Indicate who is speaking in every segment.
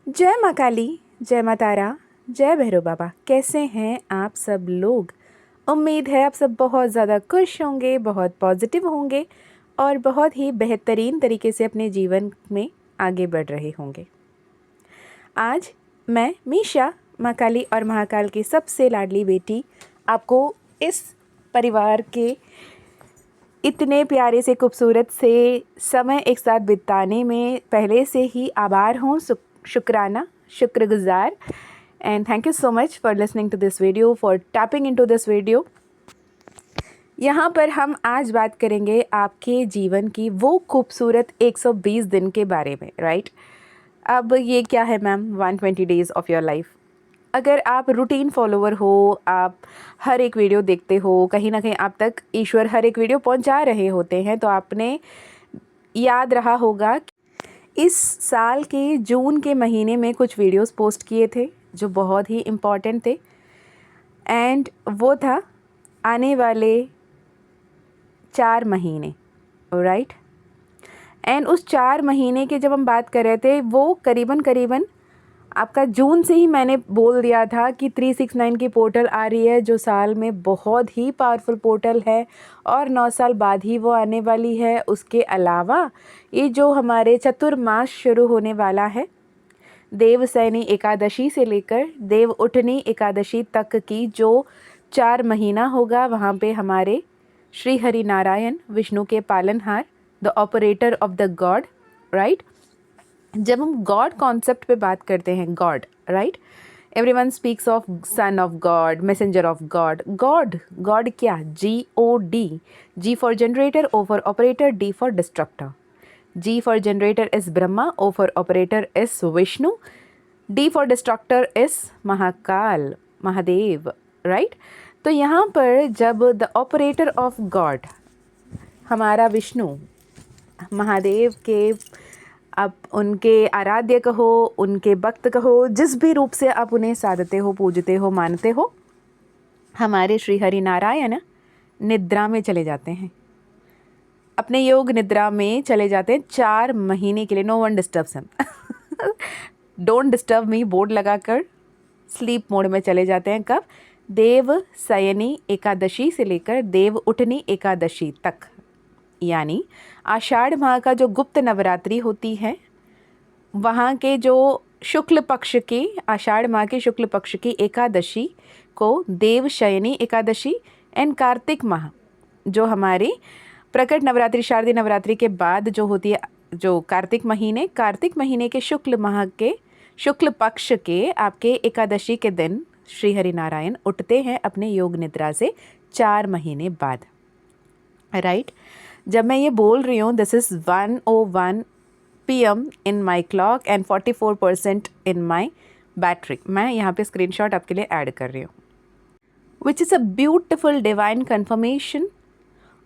Speaker 1: जय माँ काली, जय माँ तारा, जय भैरव बाबा। कैसे हैं आप सब लोग? उम्मीद है आप सब बहुत ज़्यादा खुश होंगे, बहुत पॉजिटिव होंगे और बहुत ही बेहतरीन तरीके से अपने जीवन में आगे बढ़ रहे होंगे। आज मैं मीशा, माँ काली और महाकाल की सबसे लाडली बेटी, आपको इस परिवार के इतने प्यारे से खूबसूरत से समय एक साथ बिताने में पहले से ही आभार हूँ, शुक्राना, शुक्रगुजार। And thank you so much for listening to this video, for tapping into this video. यहाँ पर हम आज बात करेंगे आपके जीवन की वो खूबसूरत 120 दिन के बारे में, राइट? अब ये क्या है ma'am, 120 days of your life. अगर आप रूटीन फॉलोवर हो, आप हर एक वीडियो देखते हो, कहीं ना कहीं आप तक ईश्वर हर एक वीडियो पहुंचा रहे होते हैं, तो आपने याद रहा होगा कि इस साल के जून के महीने में कुछ वीडियोस पोस्ट किए थे जो बहुत ही इम्पॉर्टेंट थे। एंड वो था आने वाले 4 महीने, राइट? एंड उस 4 महीने के जब हम बात कर रहे थे, वो करीबन आपका जून से ही मैंने बोल दिया था कि 369 की पोर्टल आ रही है, जो साल में बहुत ही पावरफुल पोर्टल है और 9 साल बाद ही वो आने वाली है। उसके अलावा ये जो हमारे चतुर्मास शुरू होने वाला है, देवसैनी एकादशी से लेकर देव उठनी एकादशी तक की जो 4 महीना होगा, वहाँ पे हमारे श्री हरि नारायण, विष्णु के पालनहार, the operator of the God, right? जब हम गॉड कॉन्सेप्ट पे बात करते हैं, God, right, everyone speaks of son of God, messenger of God. God क्या? GOD। G for generator, O for operator, D for destructor. G for generator is Brahma, O for operator is Vishnu, D for destructor is Mahakal, Mahadev, right? तो यहाँ पर जब the operator of God, हमारा विष्णु, महादेव के, आप उनके आराध्य कहो, उनके भक्त कहो, जिस भी रूप से आप उन्हें साधते हो, पूजते हो, मानते हो, हमारे श्री हरि नारायण निद्रा में चले जाते हैं, अपने योग निद्रा में चले जाते हैं 4 महीने के लिए। No one disturbs him. Don't disturb me board लगाकर स्लीप मोड में चले जाते हैं। कब? देव सयनी एकादशी से लेकर देव उठनी एकादशी तक, यानी आषाढ़ माह का जो गुप्त नवरात्रि होती है, वहाँ के जो शुक्ल पक्ष की, आषाढ़ माह के शुक्ल पक्ष की एकादशी को देव शयनी एकादशी, एंड कार्तिक माह जो हमारी प्रकट नवरात्रि, शारदीय नवरात्रि के बाद जो होती है, जो कार्तिक महीने के शुक्ल माह के शुक्ल पक्ष के आपके एकादशी के दिन श्री हरि नारायण उठते हैं अपने योग निद्रा से 4 महीने बाद, राइट? जब मैं ये बोल रही हूँ, this is 1:01 PM in my clock and 44% in my battery. मैं यहाँ पे स्क्रीनशॉट आपके लिए ऐड कर रही हूँ। Which is a beautiful divine confirmation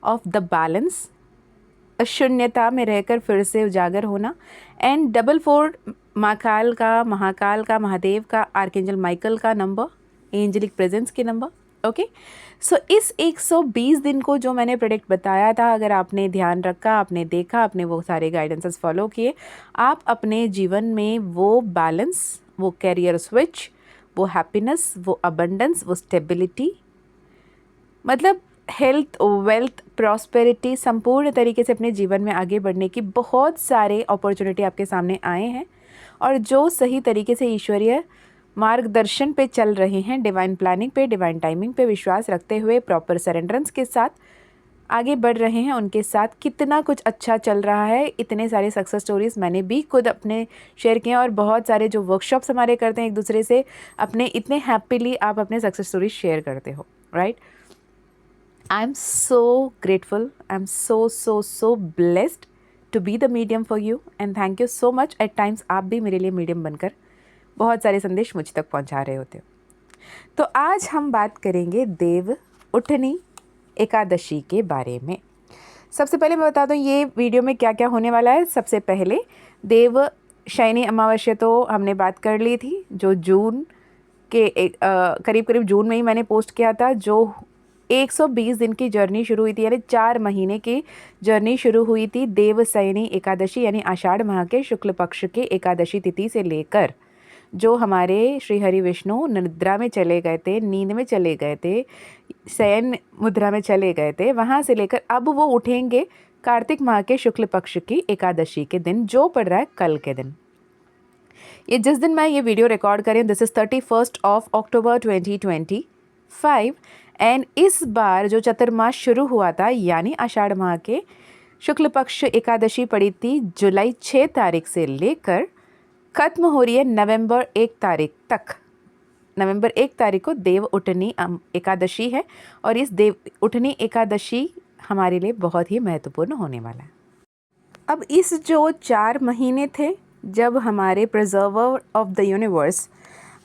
Speaker 1: of the balance, शून्यता में रहकर फिर से उजागर होना, एंड 44 महाकाल का, महादेव का, आर्कएंजल माइकल का नंबर, एंजेलिक प्रेजेंस के नंबर। ओके, सो इस 120 दिन को जो मैंने प्रेडिक्ट बताया था, अगर आपने ध्यान रखा, आपने देखा, आपने वो सारे गाइडेंसेस फॉलो किए, आप अपने जीवन में वो बैलेंस, वो कैरियर स्विच, वो हैप्पीनेस, वो अबंडेंस, वो स्टेबिलिटी, मतलब हेल्थ, वेल्थ, प्रॉस्पेरिटी, संपूर्ण तरीके से अपने जीवन में आगे बढ़ने की बहुत सारे अपॉर्चुनिटी आपके सामने आए हैं। और जो सही तरीके से ईश्वरीय मार्गदर्शन पे चल रहे हैं, डिवाइन प्लानिंग पे, डिवाइन टाइमिंग पे विश्वास रखते हुए, प्रॉपर सरेंडरेंस के साथ आगे बढ़ रहे हैं, उनके साथ कितना कुछ अच्छा चल रहा है। इतने सारे सक्सेस स्टोरीज़ मैंने भी खुद अपने शेयर किए, और बहुत सारे जो वर्कशॉप्स हमारे करते हैं एक दूसरे से, अपने इतने हैप्पीली आप अपने सक्सेस स्टोरीज शेयर करते हो, right? I am so grateful, I am so blessed to be the medium for you, and thank you so much. At times आप भी मेरे लिए मीडियम बनकर बहुत सारे संदेश मुझ तक पहुंचा रहे होते हो। तो आज हम बात करेंगे देव उठनी एकादशी के बारे में। सबसे पहले मैं बता दूं ये वीडियो में क्या क्या होने वाला है। सबसे पहले देव शयनी अमावस्या तो हमने बात कर ली थी, जो जून के करीब जून में ही मैंने पोस्ट किया था, जो 120 दिन की जर्नी शुरू हुई थी, यानी 4 महीने की जर्नी शुरू हुई थी देवसैनी एकादशी, यानी आषाढ़ माह के शुक्ल पक्ष के एकादशी तिथि से लेकर जो हमारे श्री हरि विष्णु निद्रा में चले गए थे, नींद में चले गए थे, शयन मुद्रा में चले गए थे, वहाँ से लेकर अब वो उठेंगे कार्तिक माह के शुक्ल पक्ष की एकादशी के दिन, जो पड़ रहा है कल के दिन। ये जिस दिन मैं ये वीडियो रिकॉर्ड कर रही हूँ, दिस इज़ 31 अक्टूबर 2025 एंड इस बार जो चतुर्मास शुरू हुआ था यानी आषाढ़ माह के शुक्ल पक्ष एकादशी पड़ी थी जुलाई 6 तारीख से लेकर ख़त्म हो रही है नवंबर 1 तारीख तक। नवंबर 1 तारीख को देव उठनी एकादशी है और इस देव उठनी एकादशी हमारे लिए बहुत ही महत्वपूर्ण होने वाला है। अब इस जो 4 महीने थे जब हमारे प्रिजर्वर ऑफ द यूनिवर्स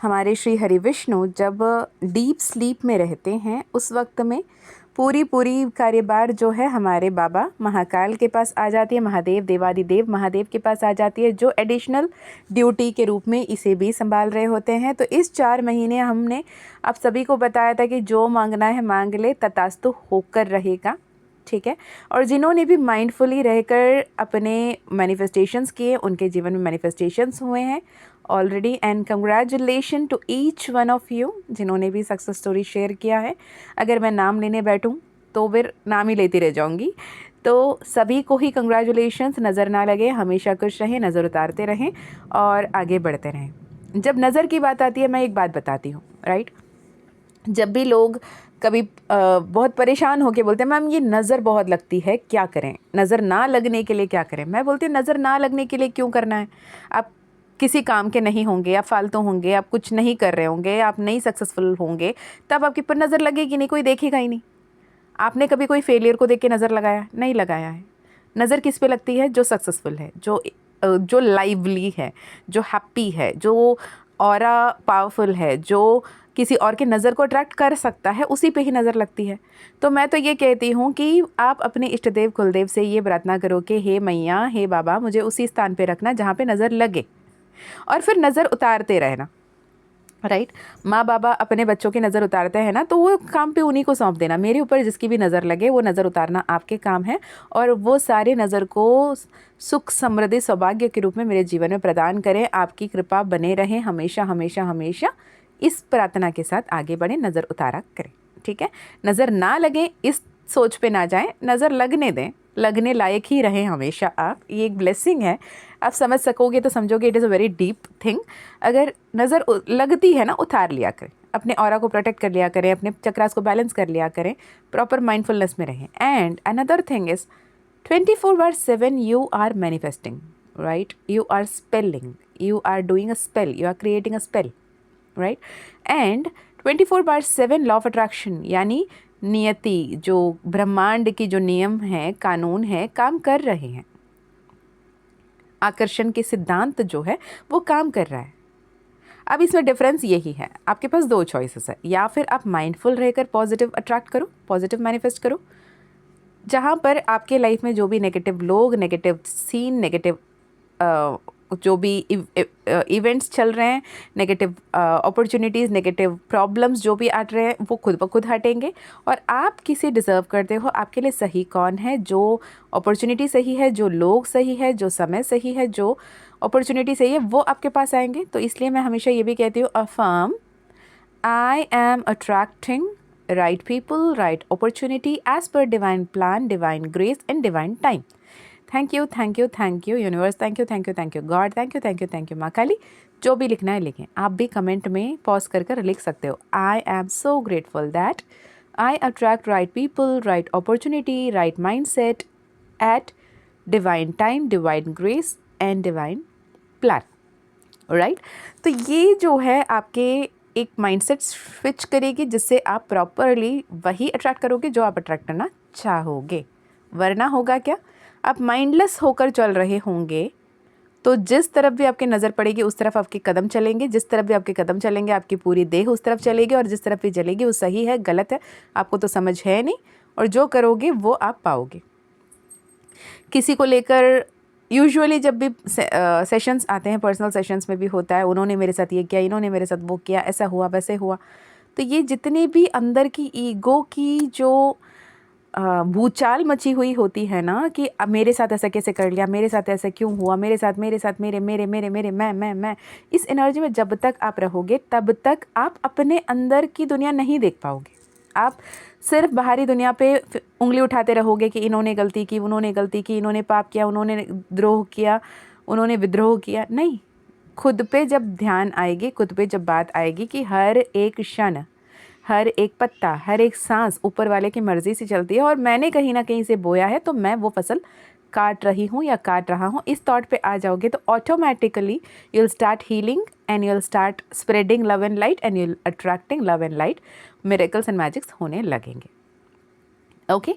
Speaker 1: हमारे श्री हरि विष्णु जब डीप स्लीप में रहते हैं, उस वक्त में पूरी कार्यभार जो है हमारे बाबा महाकाल के पास आ जाती है, महादेव देवादिदेव महादेव के पास आ जाती है, जो एडिशनल ड्यूटी के रूप में इसे भी संभाल रहे होते हैं। तो इस 4 महीने हमने आप सभी को बताया था कि जो मांगना है मांग ले, तथास्तु होकर रहेगा, ठीक है। और जिन्होंने भी माइंडफुली रहकर अपने मैनिफेस्टेशंस किए, उनके जीवन में मैनिफेस्टेशंस हुए हैं already and congratulation to each one of you जिन्होंने भी सक्सेस स्टोरी शेयर किया है। अगर मैं नाम लेने बैठूं तो फिर नाम ही लेती रह जाऊंगी, तो सभी को ही कंग्रेचुलेशंस। नज़र ना लगे, हमेशा खुश रहें, नज़र उतारते रहें और आगे बढ़ते रहें। जब नज़र की बात आती है, मैं एक बात बताती हूँ, राइट। जब भी लोग कभी बहुत परेशान होके बोलते हैं मैम ये नज़र बहुत लगती है, क्या करें, नज़र ना लगने के लिए क्या करें। मैं बोलती हूँ नज़र ना लगने के लिए क्यों करना है। आप किसी काम के नहीं होंगे, आप फालतू होंगे, आप कुछ नहीं कर रहे होंगे, आप नहीं सक्सेसफुल होंगे, तब आपके ऊपर नज़र लगेगी नहीं, कोई देखेगा ही नहीं। आपने कभी कोई फेलियर को देख के नज़र लगाया? नहीं लगाया है। नज़र किस पे लगती है? जो सक्सेसफुल है, जो लाइवली है, जो हैप्पी है, जो ऑरा पावरफुल है, जो किसी और के नज़र को अट्रैक्ट कर सकता है, उसी पे ही नज़र लगती है। तो मैं तो ये कहती हूँ कि आप अपने इष्ट देव कुलदेव से ये प्रार्थना करो कि हे मैया, हे बाबा, मुझे उसी स्थान पे रखना जहाँ पे नज़र लगे, और फिर नज़र उतारते रहना, राइट। माँ बाबा अपने बच्चों की नज़र उतारते हैं ना, तो वो काम पे उन्हीं को सौंप देना। मेरे ऊपर जिसकी भी नज़र लगे वो नज़र उतारना आपके काम है, और वो सारे नज़र को सुख समृद्धि सौभाग्य के रूप में मेरे जीवन में प्रदान करें। आपकी कृपा बने रहे हमेशा हमेशा हमेशा। इस प्रार्थना के साथ आगे बढ़ें, नज़र उतारा करें, ठीक है। नज़र ना लगे इस सोच पे ना जाएं, नज़र लगने दें, लगने लायक ही रहें हमेशा आप। ये एक ब्लेसिंग है, आप समझ सकोगे तो समझोगे, it is a very deep thing. अगर नज़र लगती है ना, उतार लिया करें, अपने ऑरा को प्रोटेक्ट कर लिया करें, अपने चक्रास को बैलेंस कर लिया करें, प्रॉपर माइंडफुलनेस में रहें। And another thing is 24/7 you are manifesting, right? You are spelling, you are doing a spell, you are creating a spell, right? And 24/7 law of attraction यानी नियति, जो ब्रह्मांड की जो नियम है, कानून है, काम कर रहे हैं। आकर्षण के सिद्धांत जो है वो काम कर रहा है। अब इसमें डिफरेंस यही है, आपके पास 2 चॉइसेस है, या फिर आप माइंडफुल रहकर पॉजिटिव अट्रैक्ट करो, पॉजिटिव मैनिफेस्ट करो, जहाँ पर आपके लाइफ में जो भी नेगेटिव लोग, नेगेटिव सीन, नेगेटिव जो भी इवेंट्स चल रहे हैं, नेगेटिव अपॉर्चुनिटीज़, नेगेटिव प्रॉब्लम्स जो भी आ रहे हैं, वो खुद ब खुद हटेंगे और आप किसे डिज़र्व करते हो, आपके लिए सही कौन है, जो अपॉर्चुनिटी सही है, जो लोग सही है, जो समय सही है, जो अपॉर्चुनिटी सही है, वो आपके पास आएंगे। तो इसलिए मैं हमेशा ये भी कहती हूँ, affirm I am attracting right people, right opportunity as per divine plan, divine grace and divine time. Thank you, thank you, thank you universe, thank you, thank you, thank you God, thank you, thank you, thank you माँ काली। जो भी लिखना है लिखें, आप भी comment में pause कर लिख सकते हो। I am so grateful that I attract right people, right opportunity, right mindset at divine time, divine grace and divine plan, right? तो ये जो है आपके एक माइंडसेट स्विच करेगी, जिससे आप प्रॉपरली वही अट्रैक्ट करोगे जो आप अट्रैक्ट करना चाहोगे। वरना होगा क्या, आप माइंडलेस होकर चल रहे होंगे तो जिस तरफ भी आपकी नज़र पड़ेगी उस तरफ आपके कदम चलेंगे, जिस तरफ भी आपके कदम चलेंगे आपकी पूरी देह उस तरफ चलेगी, और जिस तरफ भी चलेगी वो सही है गलत है आपको तो समझ है नहीं, और जो करोगे वो आप पाओगे। किसी को लेकर यूजुअली जब भी सेशंस आते हैं, पर्सनल सेशंस में भी होता है, उन्होंने मेरे साथ ये किया, इन्होंने मेरे साथ वो किया, ऐसा हुआ वैसे हुआ, तो ये जितने भी अंदर की ईगो की जो भूचाल मची हुई होती है ना कि अब मेरे साथ ऐसा कैसे कर लिया, मेरे साथ ऐसा क्यों हुआ, मेरे साथ मेरे मेरे मेरे मेरे मैं, इस एनर्जी में जब तक आप रहोगे तब तक आप अपने अंदर की दुनिया नहीं देख पाओगे। आप सिर्फ बाहरी दुनिया पे उंगली उठाते रहोगे कि इन्होंने गलती की, उन्होंने गलती की, इन्होंने पाप किया, उन्होंने द्रोह किया, उन्होंने विद्रोह किया। नहीं, खुद पे जब ध्यान आएगी, खुद पे जब बात आएगी कि हर एक क्षण, हर एक पत्ता, हर एक सांस ऊपर वाले की मर्ज़ी से चलती है और मैंने कहीं ना कहीं से बोया है तो मैं वो फसल काट रही हूँ या काट रहा हूँ, इस थॉट पे आ जाओगे तो automatically you will start healing and you will start spreading love and light and you will attracting love and light, miracles and magics होने लगेंगे। ओके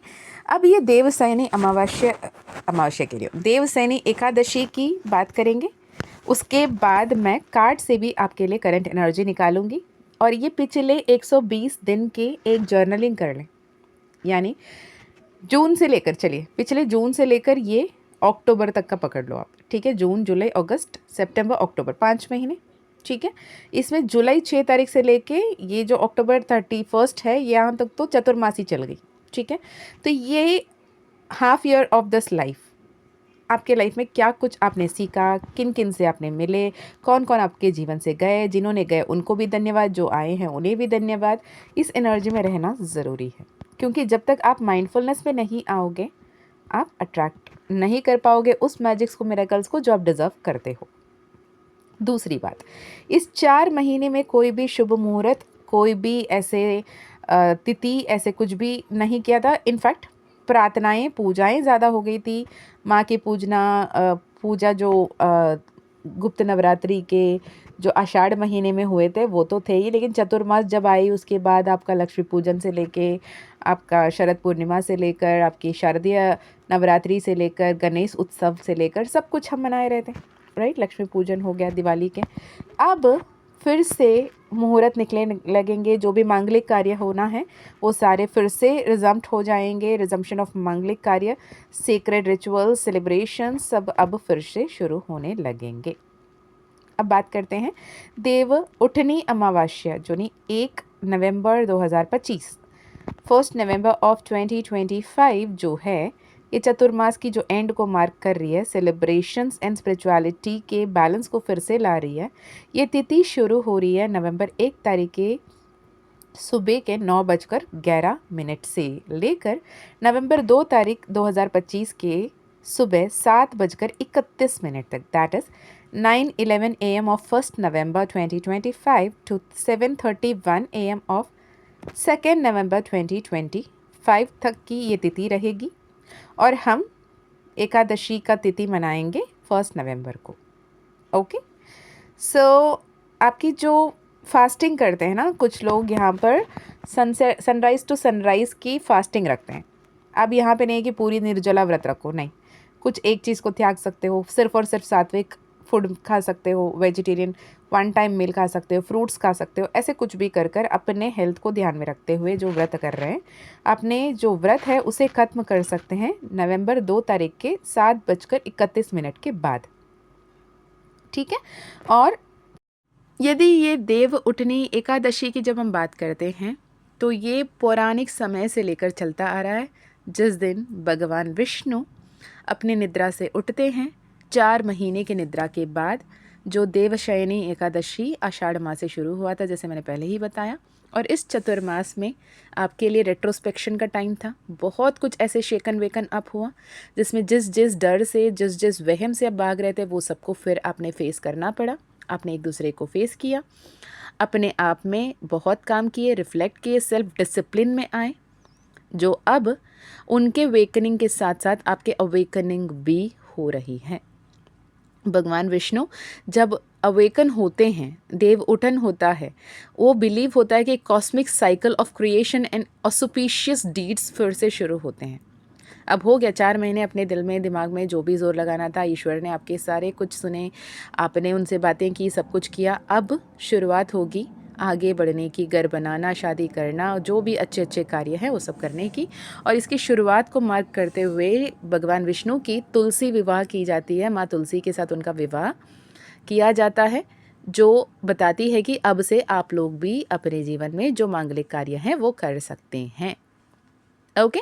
Speaker 1: अब ये देवसैनी अमावस्या के लिए देवसैनी एकादशी की बात करेंगे। उसके बाद मैं कार्ड से भी आपके लिए करंट एनर्जी निकालूंगी और ये पिछले 120 दिन के एक जर्नलिंग कर लें, यानी जून से लेकर, चलिए पिछले जून से लेकर ये अक्टूबर तक का पकड़ लो आप, ठीक है। जून, जुलाई, अगस्त, सितंबर, अक्टूबर, 5 महीने, ठीक है। इसमें जुलाई 6 तारीख से लेके ये जो अक्टूबर 31 है यहाँ तक तो चतुर्मासी चल गई, ठीक है। तो ये half year of this life, आपके लाइफ में क्या कुछ आपने सीखा, किन किन से आपने मिले, कौन कौन आपके जीवन से गए, जिन्होंने गए उनको भी धन्यवाद, जो आए हैं उन्हें भी धन्यवाद। इस एनर्जी में रहना ज़रूरी है क्योंकि जब तक आप माइंडफुलनेस पे नहीं आओगे आप अट्रैक्ट नहीं कर पाओगे उस मैजिक्स को, मिरेकल्स को जो आप डिज़र्व करते हो। दूसरी बात, इस 4 महीने में कोई भी शुभ मुहूर्त, कोई भी ऐसे तिथि, ऐसे कुछ भी नहीं किया था। इनफैक्ट प्रार्थनाएं, पूजाएं ज़्यादा हो गई थी। माँ की पूजा जो गुप्त नवरात्रि के जो आषाढ़ महीने में हुए थे वो तो थे ही, लेकिन चतुर्मास जब आई उसके बाद आपका लक्ष्मी पूजन से लेके, आपका शरद पूर्णिमा से लेकर, आपकी शारदीय नवरात्रि से लेकर, गणेश उत्सव से लेकर सब कुछ हम मनाए रहे थे, राइट। लक्ष्मी पूजन हो गया, दिवाली के। अब फिर से मुहूर्त निकले लगेंगे, जो भी मांगलिक कार्य होना है वो सारे फिर से रिजम्प्ट हो जाएंगे। रिजम्पशन ऑफ मांगलिक कार्य, सीक्रेट रिचुअल, सेलिब्रेशन सब अब फिर से शुरू होने लगेंगे। अब बात करते हैं देव उठनी अमावस्या, जो 1 नवंबर 2025, 1 नवंबर ऑफ 2025 जो है, ये चतुर्मास की जो एंड को मार्क कर रही है, सेलिब्रेशंस एंड स्पिरिचुअलिटी के बैलेंस को फिर से ला रही है। ये तिथि शुरू हो रही है नवंबर 1 तारीख के सुबह के 9:11 से लेकर नवंबर 2 तारीख 2025 के सुबह 7:31 तक, that is 9:11 AM of 1 November 2025 to 7:31 AM of 2 नवंबर 2025 तक की ये तिथि रहेगी और हम एकादशी का तिथि मनाएंगे 1 नवंबर को। ओके सो आपकी जो फास्टिंग करते हैं ना कुछ लोग, यहाँ पर सनराइज़ टू सनराइज़ की फास्टिंग रखते हैं। अब यहाँ पे नहीं कि पूरी निर्जला व्रत रखो, नहीं, कुछ एक चीज़ को त्याग सकते हो, सिर्फ और सिर्फ सात्विक फूड खा सकते हो, वेजिटेरियन 1 टाइम मील खा सकते हो, फ्रूट्स खा सकते हो, ऐसे कुछ भी कर कर अपने हेल्थ को ध्यान में रखते हुए जो व्रत कर रहे हैं, अपने जो व्रत है उसे ख़त्म कर सकते हैं नवंबर 2 तारीख के 7:31 के बाद, ठीक है। और यदि ये देव उठनी एकादशी की जब हम बात करते हैं तो ये पौराणिक समय से लेकर चलता आ रहा है, जिस दिन भगवान विष्णु अपनी निद्रा से उठते हैं 4 महीने की निद्रा के बाद। जो देवशयनी एकादशी आषाढ़ मास से शुरू हुआ था, जैसे मैंने पहले ही बताया, और इस चतुर्मास में आपके लिए रेट्रोस्पेक्शन का टाइम था। बहुत कुछ ऐसे शेकन वेकन अप हुआ जिसमें जिस जिस डर से, जिस जिस वहम से आप भाग रहे थे वो सबको फिर आपने फेस करना पड़ा। आपने एक दूसरे को फेस किया, अपने आप में बहुत काम किए, रिफ्लेक्ट किए, सेल्फ डिसिप्लिन में आए, जो अब उनके वेकनिंग के साथ साथ आपके अवेकनिंग भी हो रही है। भगवान विष्णु जब अवेकन होते हैं, देव उठन होता है, वो बिलीव होता है कि cosmic cycle of creation and auspicious deeds फिर से शुरू होते हैं। अब हो गया 4 महीने, अपने दिल में दिमाग में जो भी जोर लगाना था, ईश्वर ने आपके सारे कुछ सुने, आपने उनसे बातें की, सब कुछ किया। अब शुरुआत होगी आगे बढ़ने की, घर बनाना, शादी करना, जो भी अच्छे अच्छे कार्य हैं वो सब करने की। और इसकी शुरुआत को मार्क करते हुए भगवान विष्णु की तुलसी विवाह की जाती है। माँ तुलसी के साथ उनका विवाह किया जाता है, जो बताती है कि अब से आप लोग भी अपने जीवन में जो मांगलिक कार्य हैं वो कर सकते हैं। ओके।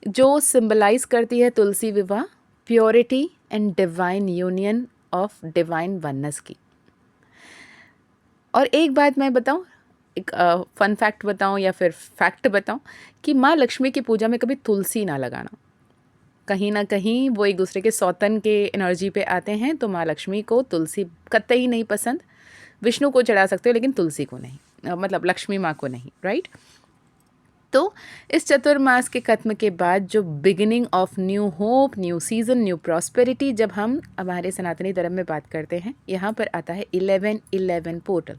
Speaker 1: जो सिंबलाइज करती है तुलसी विवाह purity and divine union of divine oneness की। और एक बात मैं बताऊं, एक फन फैक्ट बताऊं या फिर फैक्ट बताऊं कि माँ लक्ष्मी की पूजा में कभी तुलसी ना लगाना। कहीं ना कहीं वो एक दूसरे के सौतन के एनर्जी पे आते हैं, तो माँ लक्ष्मी को तुलसी कतई नहीं पसंद। विष्णु को चढ़ा सकते हो लेकिन तुलसी को नहीं, मतलब लक्ष्मी माँ को नहीं, राइट। तो इस चतुर्मास के खत्म के बाद जो beginning of new hope, new season, new prosperity, जब हम हमारे सनातनी धर्म में बात करते हैं, यहाँ पर आता है 11-11 portal,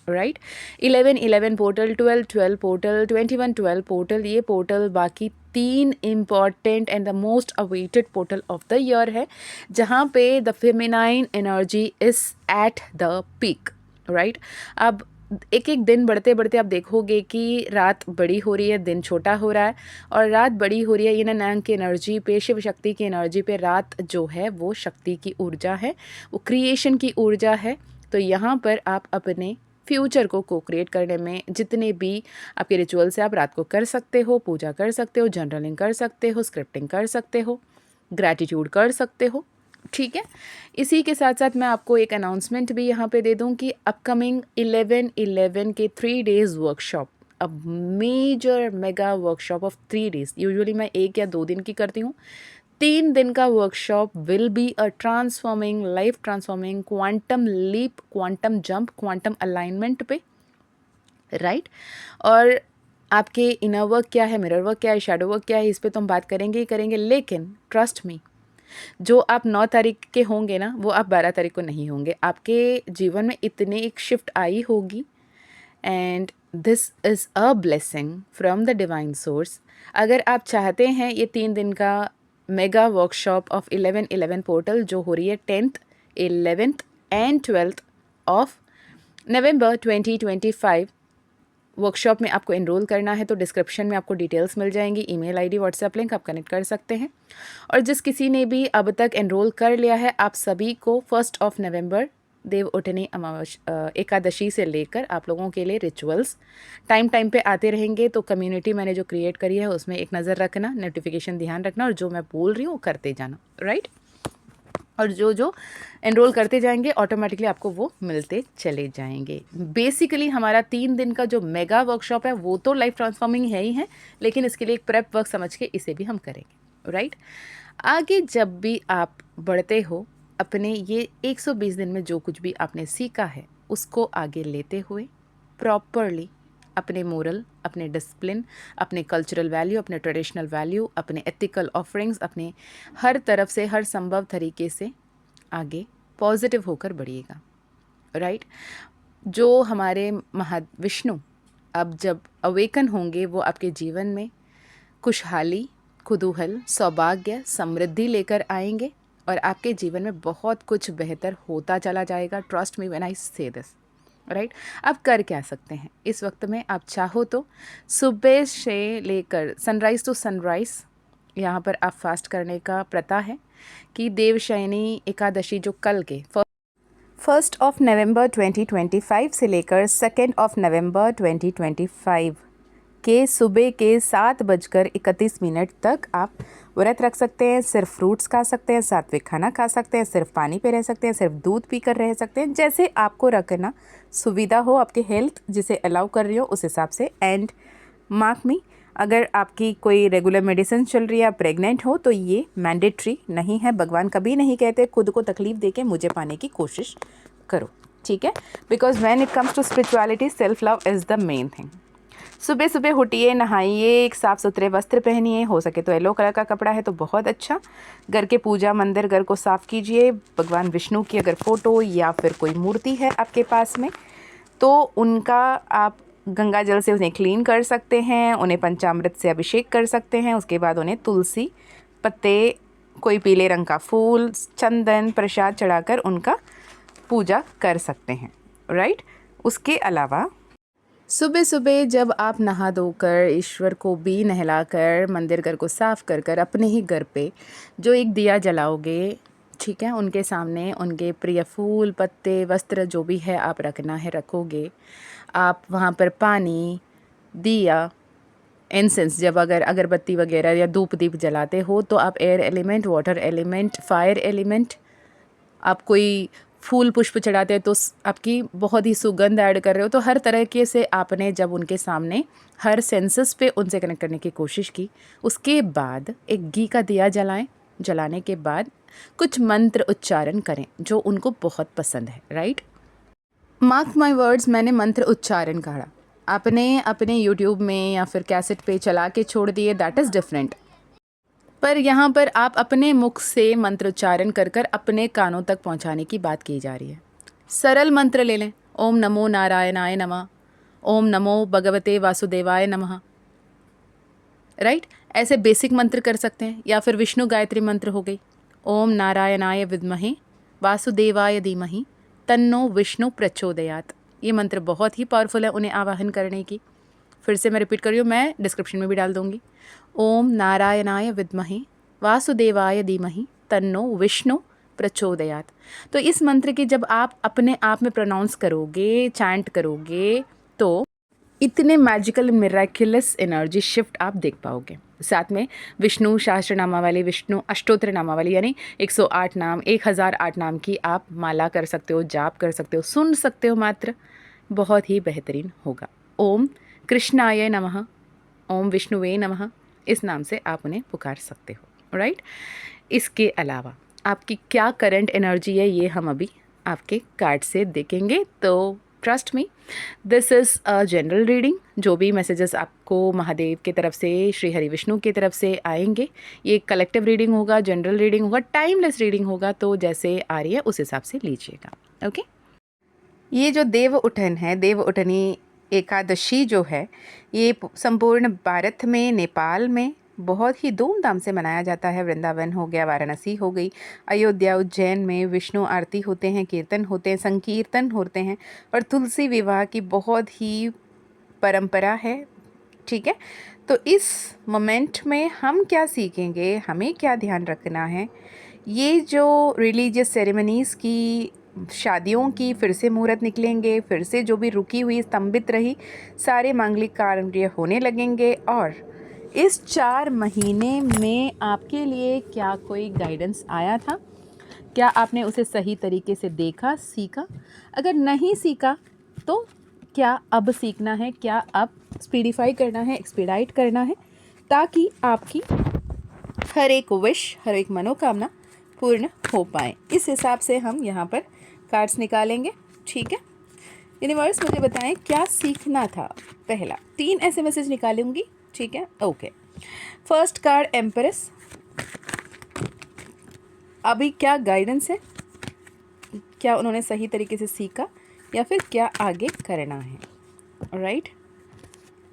Speaker 1: right. 11-11 portal, 12-12 portal, 21-12 portal. ये पोर्टल बाकी 3 important and the most awaited portal of the year है, जहाँ पे the feminine energy is at the peak, right. अब एक एक दिन बढ़ते बढ़ते आप देखोगे कि रात बड़ी हो रही है, दिन छोटा हो रहा है, और रात बड़ी हो रही है yin and yang की एनर्जी पे, शिव शक्ति की एनर्जी पे। रात जो है वो शक्ति की ऊर्जा है, वो क्रिएशन की ऊर्जा है। तो यहाँ पर आप अपने फ्यूचर को क्रिएट करने में जितने भी आपके रिचुअल्स हैं आप रात को कर सकते हो, पूजा कर सकते हो, जर्नलिंग कर सकते हो, स्क्रिप्टिंग कर सकते हो, ग्रैटिट्यूड कर सकते हो, ठीक है। इसी के साथ साथ मैं आपको एक अनाउंसमेंट भी यहाँ पे दे दूँ कि अपकमिंग 11-11 के 3 डेज़ वर्कशॉप, अब major mega workshop of 3 days, usually मैं 1 या 2 दिन की करती हूँ, 3 दिन का workshop will be a transforming, life transforming, quantum leap, quantum jump, quantum alignment पे, राइट। और आपके इनर वर्क क्या है, मिरर वर्क क्या है, शैडो वर्क क्या है, इस पे तो हम बात करेंगे ही करेंगे। लेकिन ट्रस्ट मी, जो आप 9 तारीख के होंगे ना, वो आप 12 तारीख को नहीं होंगे। आपके जीवन में इतने एक शिफ्ट आई होगी, and this is a blessing from the divine source. अगर आप चाहते हैं ये 3 दिन का मेगा वर्कशॉप ऑफ 11-11 पोर्टल जो हो रही है 10th, 11th and 12th of November 2025, workshop में आपको एनरोल करना है तो डिस्क्रिप्शन में आपको डिटेल्स मिल जाएंगी, ईमेल आईडी, व्हाट्सएप लिंक, आप कनेक्ट कर सकते हैं। और जिस किसी ने भी अब तक एनरोल कर लिया है, आप सभी को 1 नवंबर देव उठनी एकादशी से लेकर आप लोगों के लिए रिचुअल्स टाइम टाइम पे आते रहेंगे। तो कम्युनिटी मैंने जो क्रिएट करी है उसमें एक नज़र रखना, नोटिफिकेशन ध्यान रखना, और जो मैं बोल रही हूँ करते जाना, राइट। और जो जो एनरोल करते जाएंगे ऑटोमेटिकली आपको वो मिलते चले जाएंगे। बेसिकली हमारा 3 दिन का जो मेगा वर्कशॉप है वो तो लाइफ ट्रांसफॉर्मिंग है ही है, लेकिन इसके लिए एक प्रेप वर्क समझ के इसे भी हम करेंगे, राइट। आगे जब भी आप बढ़ते हो अपने ये 120 दिन में जो कुछ भी आपने सीखा है उसको आगे लेते हुए प्रॉपरली अपने मोरल, अपने डिसिप्लिन, अपने कल्चरल वैल्यू, अपने ट्रेडिशनल वैल्यू, अपने एथिकल ऑफरिंग्स, अपने हर तरफ से हर संभव तरीके से आगे पॉजिटिव होकर बढ़िएगा, राइट। जो हमारे महाविष्णु अब जब अवेकन होंगे वो आपके जीवन में खुशहाली, कुतूहल, सौभाग्य, समृद्धि लेकर आएंगे और आपके जीवन में बहुत कुछ बेहतर होता चला जाएगा। ट्रस्ट मी व्हेन आई से दिस, राइट। आप कर क्या सकते हैं इस वक्त में, आप चाहो तो सुबह से लेकर सनराइज़ टू सनराइज़ यहाँ पर आप फास्ट करने का प्रथा है कि देवशयनी एकादशी जो कल के 1 नवंबर 2025 से लेकर 2 नवंबर 2025 के सुबह के 7:31 तक आप व्रत रख सकते हैं। सिर्फ फ्रूट्स खा सकते हैं, सात्विक खाना खा सकते हैं, सिर्फ पानी पे रह सकते हैं, सिर्फ दूध पीकर रह सकते हैं, जैसे आपको रखना सुविधा हो, आपके हेल्थ जिसे अलाउ कर रही हो उस हिसाब से। एंड मार्क मी, अगर आपकी कोई रेगुलर मेडिसिन चल रही है, आप प्रेग्नेंट हो, तो ये मैंडेटरी नहीं है। भगवान कभी नहीं कहते खुद को तकलीफ दे के मुझे पाने की कोशिश करो, ठीक है। Because when it comes to spirituality, self love is the main thing. सुबह सुबह उठिए, नहाइए, एक साफ़ सुथरे वस्त्र पहनिए, हो सके तो येलो कलर का कपड़ा है तो बहुत अच्छा। घर के पूजा मंदिर, घर को साफ़ कीजिए। भगवान विष्णु की अगर फ़ोटो या फिर कोई मूर्ति है आपके पास में तो उनका आप गंगा जल से उन्हें क्लीन कर सकते हैं, उन्हें पंचामृत से अभिषेक कर सकते हैं। उसके बाद उन्हें तुलसी पत्ते, कोई पीले रंग का फूल, चंदन, प्रसाद चढ़ाकर उनका पूजा कर सकते हैं, राइट। उसके अलावा सुबह सुबह जब आप नहा धोकर, ईश्वर को भी नहलाकर, मंदिर घर को साफ़ कर कर अपने ही घर पे जो एक दिया जलाओगे, ठीक है, उनके सामने उनके प्रिय फूल, पत्ते, वस्त्र जो भी है आप रखना है रखोगे। आप वहाँ पर पानी, दिया इंसेंस जब अगर अगरबत्ती वगैरह या धूप दीप जलाते हो तो आप air element, water element, fire element, आप कोई फूल पुष्प चढ़ाते हैं तो आपकी बहुत ही सुगंध ऐड कर रहे हो। तो हर तरह के से आपने जब उनके सामने हर सेंसेस पे उनसे कनेक्ट करने की कोशिश की, उसके बाद एक घी का दिया जलाएं। जलाने के बाद कुछ मंत्र उच्चारण करें जो उनको बहुत पसंद है, राइट। मार्क माई वर्ड्स, मैंने मंत्र उच्चारण कहा, आपने अपने यूट्यूब में या फिर कैसेट पे चला के छोड़ दिए, दैट इज़ डिफरेंट। पर यहाँ पर आप अपने मुख से मंत्रोच्चारण कर कर अपने कानों तक पहुँचाने की बात की जा रही है। सरल मंत्र ले लें, ओम नमो नारायणाय नमः, ओम नमो भगवते वासुदेवाय नमः, राइट। ऐसे बेसिक मंत्र कर सकते हैं। या फिर विष्णु गायत्री मंत्र हो गई, ओम नारायणाय विद्महे वासुदेवाय धीमहि तन्नो विष्णु प्रचोदयात। ये मंत्र बहुत ही पावरफुल है उन्हें आवाहन करने की। फिर से मैं रिपीट कर रही हूँ, मैं डिस्क्रिप्शन में भी डाल दूँगी। ओम नारायणाय विद्महे वासुदेवाय धीमहि तन्नो विष्णु प्रचोदयात। तो इस मंत्र की जब आप अपने आप में प्रोनाउंस करोगे, चैंट करोगे, तो इतने मैजिकल मिराक्युलस एनर्जी शिफ्ट आप देख पाओगे। साथ में विष्णु सहस्त्रनामावली, विष्णु अष्टोत्तर नामावली यानी 108 नाम, 1008 नाम की आप माला कर सकते हो, जाप कर सकते हो, सुन सकते हो मात्र, बहुत ही बेहतरीन होगा। ओम कृष्णाय नमः, ओम विष्णुवे नमः, इस नाम से आप उन्हें पुकार सकते हो, राइट। इसके अलावा आपकी क्या करंट एनर्जी है ये हम अभी आपके कार्ड से देखेंगे। तो trust me, this is a general reading. जो भी मैसेजेस आपको महादेव की तरफ से, श्री हरि विष्णु की तरफ से आएंगे, ये कलेक्टिव रीडिंग होगा, जनरल रीडिंग होगा, टाइमलेस रीडिंग होगा। तो जैसे आ रही है उस हिसाब से लीजिएगा, ओके। ये जो देव उठन है, देव उठनी एकादशी जो है, ये संपूर्ण भारत में, नेपाल में बहुत ही धूमधाम से मनाया जाता है। वृंदावन हो गया, वाराणसी हो गई, अयोध्या, उज्जैन में विष्णु आरती होते हैं, कीर्तन होते हैं, संकीर्तन होते हैं, और तुलसी विवाह की बहुत ही परंपरा है, ठीक है। तो इस मोमेंट में हम क्या सीखेंगे, हमें क्या ध्यान रखना है, ये जो रिलीजियस सेरेमनीज़ की, शादियों की फिर से मुहूर्त निकलेंगे, फिर से जो भी रुकी हुई स्तंभित रही सारे मांगलिक कार्य होने लगेंगे। और इस 4 महीने में आपके लिए क्या कोई गाइडेंस आया था? क्या आपने उसे सही तरीके से देखा, सीखा? अगर नहीं सीखा तो क्या अब सीखना है, क्या अब स्पीडिफाई करना है, एक्सपीडाइट करना है, ताकि आपकी हर एक विश, हर एक मनोकामना पूर्ण हो पाए। इस हिसाब से हम यहाँ पर कार्ड्स निकालेंगे, ठीक है। यूनिवर्स मुझे बताएं क्या सीखना था। पहला 3 ऐसे मैसेज निकालूंगी, ठीक है, ओके। फर्स्ट कार्ड एम्प्रेस, अभी क्या गाइडेंस है, क्या उन्होंने सही तरीके से सीखा या फिर क्या आगे करना है, राइट।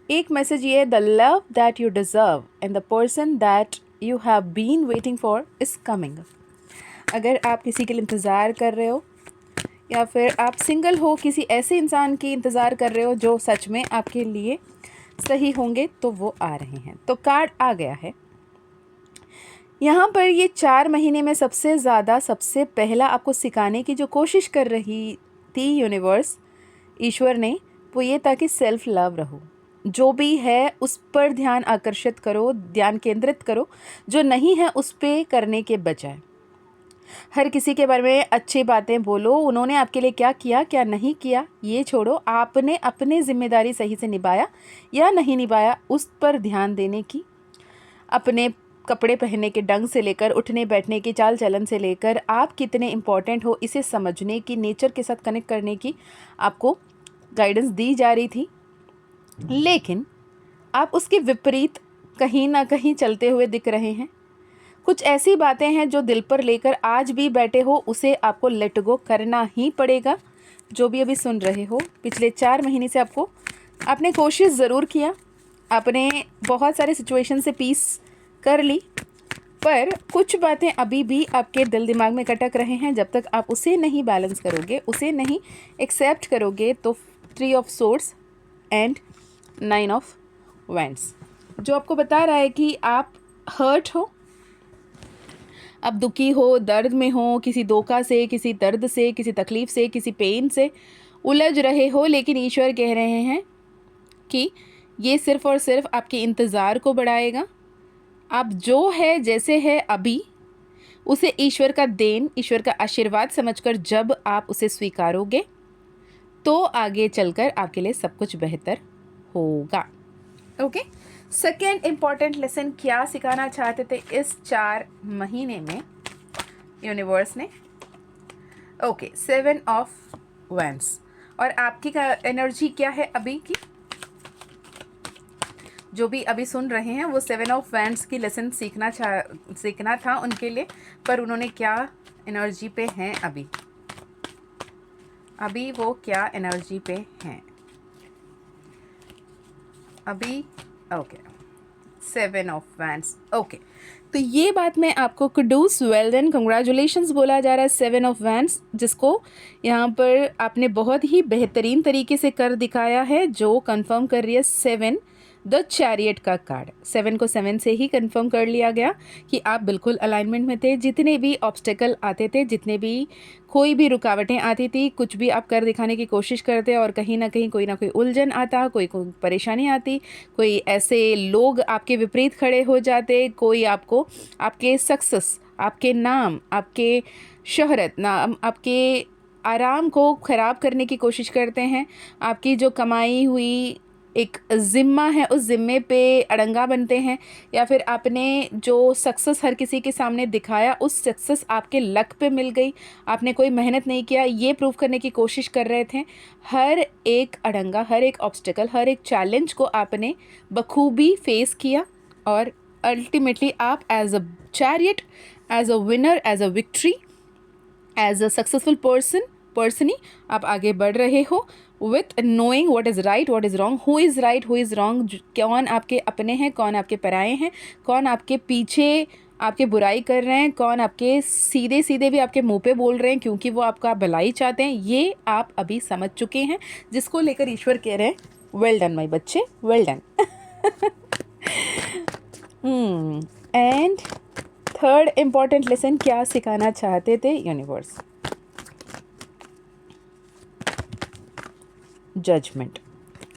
Speaker 1: एक मैसेज ये है, the love that you deserve and the person that you have been waiting for is coming. अगर आप किसी के लिए इंतज़ार कर रहे हो या फिर आप सिंगल हो, किसी ऐसे इंसान की इंतज़ार कर रहे हो जो सच में आपके लिए सही होंगे, तो वो आ रहे हैं। तो कार्ड आ गया है यहाँ पर। ये 4 महीने में सबसे ज़्यादा, सबसे पहला आपको सिखाने की जो कोशिश कर रही थी यूनिवर्स, ईश्वर ने, वो ये ताकि सेल्फ लव रहो। जो भी है उस पर ध्यान आकर्षित करो, ध्यान केंद्रित करो, जो नहीं है उस पर करने के बजाय हर किसी के बारे में अच्छी बातें बोलो। उन्होंने आपके लिए क्या किया, क्या नहीं किया, ये छोड़ो। आपने अपनी जिम्मेदारी सही से निभाया या नहीं निभाया, उस पर ध्यान देने की। अपने कपड़े पहनने के ढंग से लेकर, उठने बैठने की चाल चलन से लेकर, आप कितने इम्पोर्टेंट हो इसे समझने की, नेचर के साथ कनेक्ट करने की आपको गाइडेंस दी जा रही थी। लेकिन आप उसके विपरीत कहीं ना कहीं चलते हुए दिख रहे हैं। कुछ ऐसी बातें हैं जो दिल पर लेकर आज भी बैठे हो, उसे आपको लेट गो करना ही पड़ेगा। जो भी अभी सुन रहे हो, पिछले 4 महीने से आपने कोशिश ज़रूर किया, आपने बहुत सारे सिचुएशन से पीस कर ली, पर कुछ बातें अभी भी आपके दिल दिमाग में कटक रहे हैं। जब तक आप उसे नहीं बैलेंस करोगे, उसे नहीं एक्सेप्ट करोगे, तो 3 of swords and 9 of wands जो आपको बता रहा है कि आप हर्ट हो, अब दुखी हो, दर्द में हो, किसी धोखा से, किसी दर्द से, किसी तकलीफ़ से, किसी पेन से उलझ रहे हो। लेकिन ईश्वर कह रहे हैं कि ये सिर्फ़ और सिर्फ आपके इंतज़ार को बढ़ाएगा। आप जो है जैसे है अभी, उसे ईश्वर का देन, ईश्वर का आशीर्वाद समझकर जब आप उसे स्वीकारोगे, तो आगे चलकर आपके लिए सब कुछ बेहतर होगा। ओके, सेकेंड इम्पॉर्टेंट लेसन क्या सिखाना चाहते थे इस 4 महीने में यूनिवर्स ने? Okay, 7 of wands. और आपकी एनर्जी क्या है अभी की? जो भी अभी सुन रहे हैं वो 7 ऑफ वैंड्स की लेसन सीखना था उनके लिए, पर उन्होंने क्या एनर्जी पे हैं अभी? अभी वो क्या एनर्जी पे हैं अभी? Okay, 7 of wands. ओके, तो ये बात मैं आपको कुडूस, वेल डन, कंग्रेचुलेशंस बोला जा रहा है 7 ऑफ वैंड्स, जिसको यहाँ पर आपने बहुत ही बेहतरीन तरीके से कर दिखाया है, जो कंफर्म कर रही है 7 द चैरियट का कार्ड। 7 को 7 से ही कंफर्म कर लिया गया कि आप बिल्कुल अलाइनमेंट में थे। जितने भी ऑब्स्टेकल आते थे, जितने भी कोई भी रुकावटें आती थी, कुछ भी आप कर दिखाने की कोशिश करते और कहीं ना कहीं कोई ना कोई उलझन आता, कोई परेशानी आती, कोई ऐसे लोग आपके विपरीत खड़े हो जाते, कोई आपको आपके सक्सेस, आपके नाम, आपके शोहरत, नाम, आपके आराम को ख़राब करने की कोशिश करते हैं। आपकी जो कमाई हुई एक ज़िम्मा है, उस ज़िम्मे पे अड़ंगा बनते हैं, या फिर आपने जो सक्सेस हर किसी के सामने दिखाया, उस सक्सेस आपके लक पे मिल गई, आपने कोई मेहनत नहीं किया, ये प्रूव करने की कोशिश कर रहे थे। हर एक अड़ंगा, हर एक ऑब्स्टिकल, हर एक चैलेंज को आपने बखूबी फेस किया और अल्टीमेटली आप as a chariot, as a winner, as a victory, as a successful person आप आगे बढ़ रहे हो with knowing what is right, what is wrong, who is right, who is wrong, कौन आपके अपने हैं, कौन आपके पराए हैं, कौन आपके पीछे आपके बुराई कर रहे हैं, कौन आपके सीधे सीधे भी आपके मुंह पे बोल रहे हैं क्योंकि वो आपका भलाई चाहते हैं। ये आप अभी समझ चुके हैं, जिसको लेकर ईश्वर कह रहे हैं वेल डन माय बच्चे, well done. And third important lesson क्या सिखाना चाहते थे यूनिवर्स? जजमेंट।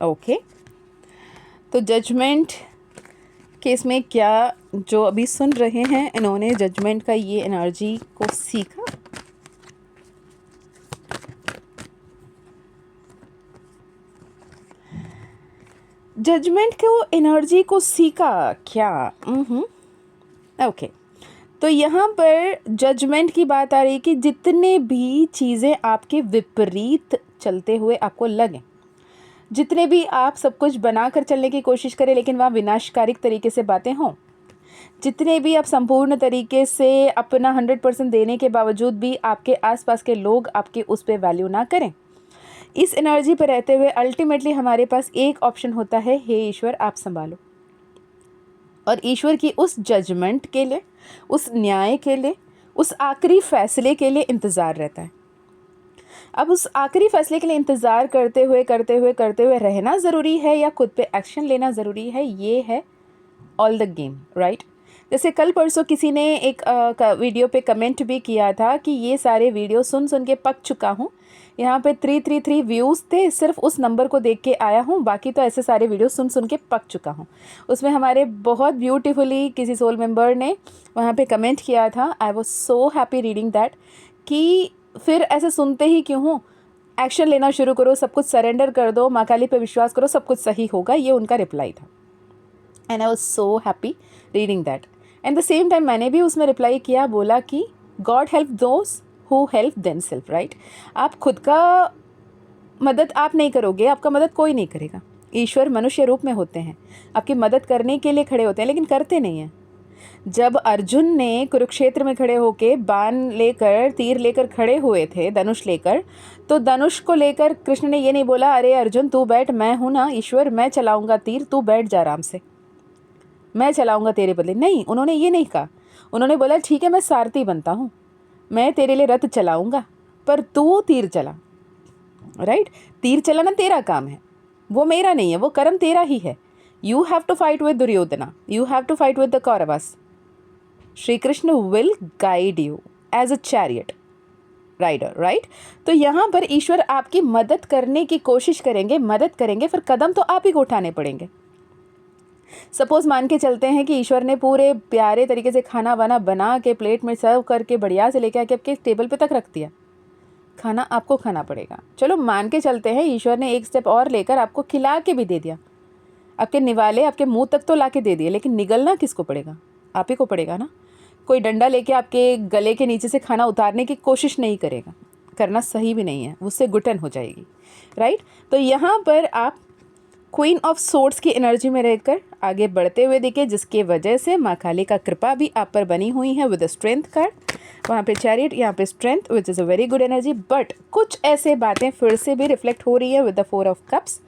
Speaker 1: ओके, तो जजमेंट केस में क्या जो अभी सुन रहे हैं इन्होंने जजमेंट का ये एनर्जी को सीखा? जजमेंट को एनर्जी को सीखा क्या? ओके, तो यहाँ पर जजमेंट की बात आ रही है कि जितने भी चीज़ें आपके विपरीत चलते हुए आपको लगे, जितने भी आप सब कुछ बनाकर चलने की कोशिश करें लेकिन वहाँ विनाशकारी तरीके से बातें हों, जितने भी आप संपूर्ण तरीके से अपना 100% देने के बावजूद भी आपके आसपास के लोग आपके उस पर वैल्यू ना करें, इस एनर्जी पर रहते हुए अल्टीमेटली हमारे पास एक ऑप्शन होता है, हे ईश्वर आप संभालो। और ईश्वर की उस जजमेंट के लिए, उस न्याय के लिए, उस आखिरी फैसले के लिए इंतज़ार रहता है। अब उस आखिरी फैसले के लिए इंतज़ार करते हुए रहना ज़रूरी है या खुद पे एक्शन लेना ज़रूरी है, ये है ऑल द गेम, राइट? जैसे कल परसों किसी ने एक वीडियो पे कमेंट भी किया था कि ये सारे वीडियो सुन के पक चुका हूँ, यहाँ पे 333 व्यूज़ थे, सिर्फ उस नंबर को देख के आया हूँ, बाकी तो ऐसे सारे वीडियो सुन के पक चुका हूँ। उसमें हमारे बहुत ब्यूटीफुली किसी सोल मेंबर ने वहाँ पे कमेंट किया था, आई was so happy reading that, कि फिर ऐसे सुनते ही क्यों हो, एक्शन लेना शुरू करो, सब कुछ सरेंडर कर दो, माँ काली पे विश्वास करो, सब कुछ सही होगा, ये उनका रिप्लाई था। And I was so happy reading that. And the same time मैंने भी उसमें रिप्लाई किया, बोला कि God help those who help themselves, right? आप खुद का मदद आप नहीं करोगे, आपका मदद कोई नहीं करेगा। ईश्वर मनुष्य रूप में होते हैं, आपकी मदद करने के लिए खड़े होते हैं, लेकिन करते नहीं हैं। जब अर्जुन ने कुरुक्षेत्र में खड़े होके बाण लेकर, तीर लेकर खड़े हुए थे, धनुष लेकर, तो धनुष को लेकर कृष्ण ने ये नहीं बोला, अरे अर्जुन तू बैठ, मैं हूँ ना ईश्वर, मैं चलाऊंगा तीर, तू बैठ जा आराम से, मैं चलाऊंगा तेरे बदले। नहीं, उन्होंने ये नहीं कहा। उन्होंने बोला ठीक है मैं सारथी बनता हूँ, मैं तेरे लिए रथ चलाऊंगा, पर तू तीर चला, राइट? तीर चलाना तेरा काम है, वो मेरा नहीं है, वो कर्म तेरा ही है। You have to fight with Duryodhana, you have to fight with the Kauravas. Shri Krishna will guide you as a chariot rider, right? तो यहाँ पर ईश्वर आपकी मदद करने की कोशिश करेंगे, मदद करेंगे, फिर कदम तो आप ही को उठाने पड़ेंगे। सपोज़ मान के चलते हैं कि ईश्वर ने पूरे प्यारे तरीके से खाना वाना बना के प्लेट में सर्व करके बढ़िया से लेके आके आपके टेबल पे तक रख दिया, खाना आपको खाना पड़ेगा। चलो मान के चलते हैं ईश्वर ने एक स्टेप और लेकर आपको खिला के भी दे दिया, आपके निवाले आपके मुंह तक तो ला के दे दिए, लेकिन निगलना किसको पड़ेगा? आप ही को पड़ेगा ना। कोई डंडा लेके आपके गले के नीचे से खाना उतारने की कोशिश नहीं करेगा, करना सही भी नहीं है, उससे घुटन हो जाएगी, राइट। तो यहाँ पर आप क्वीन ऑफ सोर्ड्स की एनर्जी में रहकर आगे बढ़ते हुए दिखे, जिसके वजह से माँ काली का कृपा भी आप पर बनी हुई है विद स्ट्रेंथ कार्ड। वहाँ पे चैरियट, यहाँ पे strength, which is a very good energy. But कुछ ऐसे बातें फिर से भी रिफ्लेक्ट हो रही है with the 4 of cups.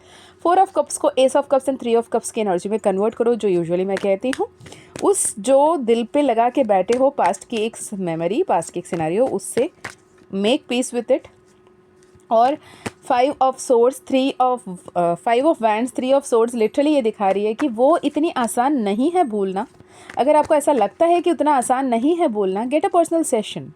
Speaker 1: 4 of cups को ace of cups and 3 of cups की एनर्जी में कन्वर्ट करो, जो यूजुअली मैं कहती हूँ। उस जो दिल पे लगा के बैठे हो पास्ट की एक मेमोरी, पास्ट की एक सिनेरियो, उससे मेक पीस विथ इट। और 5 of swords, 5 of wands, 3 of swords literally ये दिखा रही है कि वो इतनी आसान नहीं है भूलना। अगर आपको ऐसा लगता है कि उतना आसान नहीं है बोलना, गेट अ पर्सनल सेशन।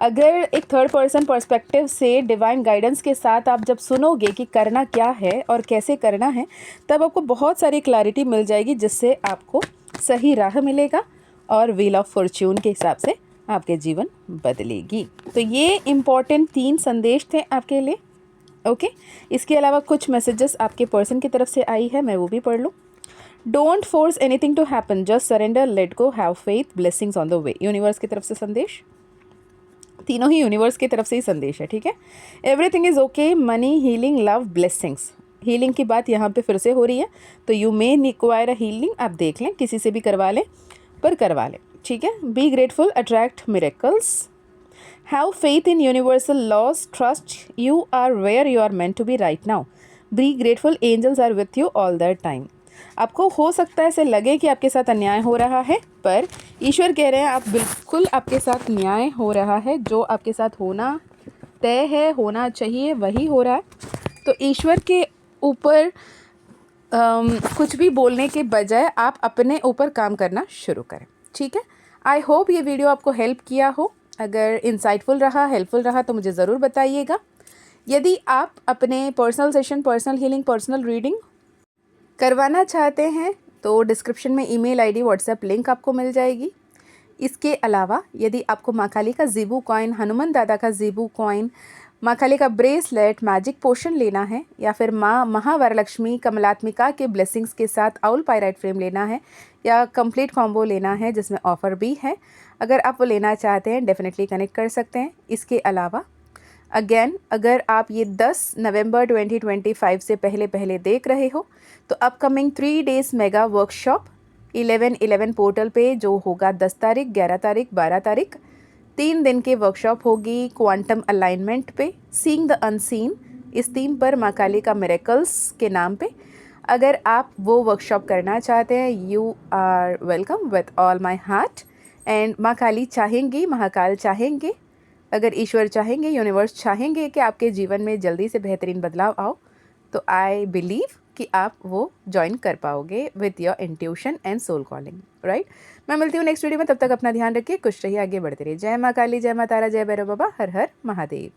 Speaker 1: अगर एक थर्ड पर्सन पर्सपेक्टिव से डिवाइन गाइडेंस के साथ आप जब सुनोगे कि करना क्या है और कैसे करना है, तब आपको बहुत सारी क्लैरिटी मिल जाएगी, जिससे आपको सही राह मिलेगा और व्हील ऑफ फॉर्च्यून के हिसाब से आपके जीवन बदलेगी। तो ये इम्पॉर्टेंट 3 संदेश थे आपके लिए, ओके। इसके अलावा कुछ मैसेजेस आपके पर्सन की तरफ से आई है, मैं वो भी पढ़ लूँ। Don't force anything to happen, just surrender, let go, have faith, blessings on the way. Universe की तरफ से संदेश, तीनों ही यूनिवर्स की तरफ से ही संदेश है, ठीक है। Everything is okay, money, healing, love, blessings. Healing की बात यहाँ पे फिर से हो रही है, तो you may require a healing, आप देख लें, किसी से भी करवा लें, पर करवा लें, ठीक है। Be grateful, attract miracles, have faith in universal laws, trust you are where you are meant to be right now, be grateful, angels are with you all the time. आपको हो सकता है ऐसे लगे कि आपके साथ अन्याय हो रहा है, पर ईश्वर कह रहे हैं आप बिल्कुल, आपके साथ न्याय हो रहा है, जो आपके साथ होना तय है, होना चाहिए, वही हो रहा है। तो ईश्वर के ऊपर कुछ भी बोलने के बजाय आप अपने ऊपर काम करना शुरू करें, ठीक है। आई होप ये वीडियो आपको हेल्प किया हो। अगर इंसाइटफुल रहा, हेल्पफुल रहा, तो मुझे ज़रूर बताइएगा। यदि आप अपने personal session, personal healing, personal reading करवाना चाहते हैं, तो डिस्क्रिप्शन में ईमेल आईडी, व्हाट्सएप लिंक आपको मिल जाएगी। इसके अलावा यदि आपको माँ काली का ज़ीबू कॉइन, हनुमान दादा का ज़ीबू कॉइन, माँ काली का ब्रेसलेट, मैजिक पोशन लेना है, या फिर माँ महावरलक्ष्मी कमलात्मिका के ब्लेसिंग्स के साथ आउल पायराइट फ्रेम लेना है, या कंप्लीट कॉम्बो लेना है जिसमें ऑफ़र भी है, अगर आप वो लेना चाहते हैं डेफिनेटली कनेक्ट कर सकते हैं। इसके अलावा अगेन, अगर आप ये 10 नवंबर 2025 से पहले देख रहे हो, तो upcoming 3 days mega workshop 11/11 portal पे जो होगा 10 तारीख, 11 तारीख, 12 तारीख, 3 दिन के वर्कशॉप होगी क्वांटम अलाइनमेंट पे, सीइंग द अनसीन, इस थीम पर माँ काली का मिरेकल्स के नाम पे। अगर आप वो वर्कशॉप करना चाहते हैं, you are welcome with all my heart. And माँ काली चाहेंगी, महाकाल चाहेंगे, अगर ईश्वर चाहेंगे, यूनिवर्स चाहेंगे कि आपके जीवन में जल्दी से बेहतरीन बदलाव आओ, तो आई बिलीव कि आप वो ज्वाइन कर पाओगे with your intuition and soul calling, right. मैं मिलती हूँ नेक्स्ट वीडियो में, तब तक अपना ध्यान रखिए, खुश रहिए, आगे बढ़ते रहिए। जय माँ काली, जय माँ तारा, जय भैरव बाबा, हर हर महादेव।